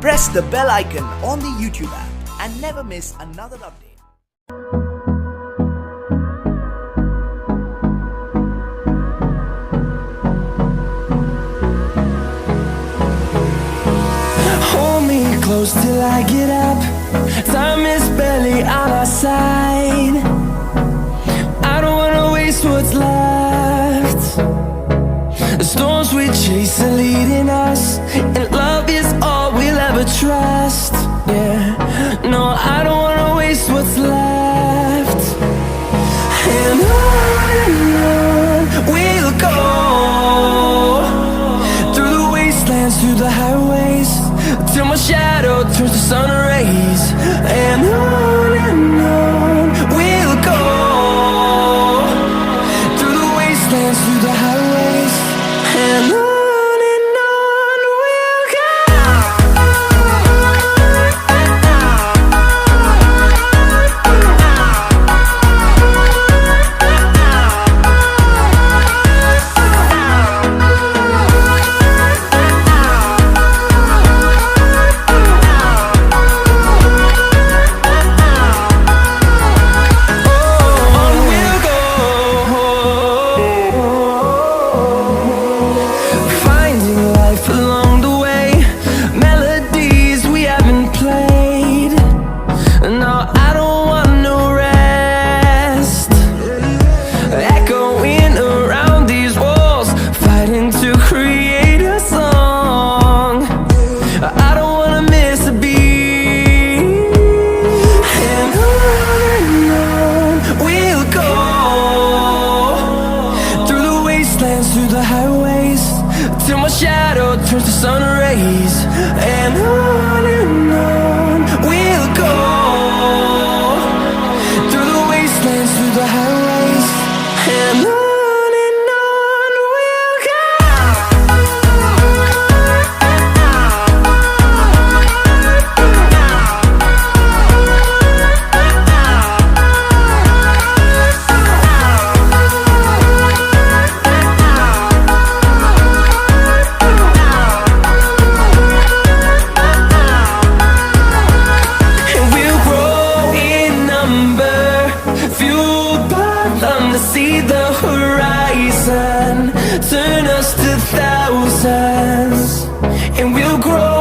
Press the bell icon on the YouTube app and never miss another update. Hold me close till I get up. Time is barely on our side. I don't wanna waste what's left. The storms we chase are leading us, and love is all we'll ever trust. Yeah, no, I don't wanna waste what's left. And on we'll go, through the wastelands, through the highways, till my shadow turns to sun rays. And on we'll go, through the wastelands, through the highways, and on we'll go. Through the highways, till my shadow turns to sun rays. And on we'll go, through the wastelands, through the highways, and on we'll go. See the horizon turn us to thousands, and we'll grow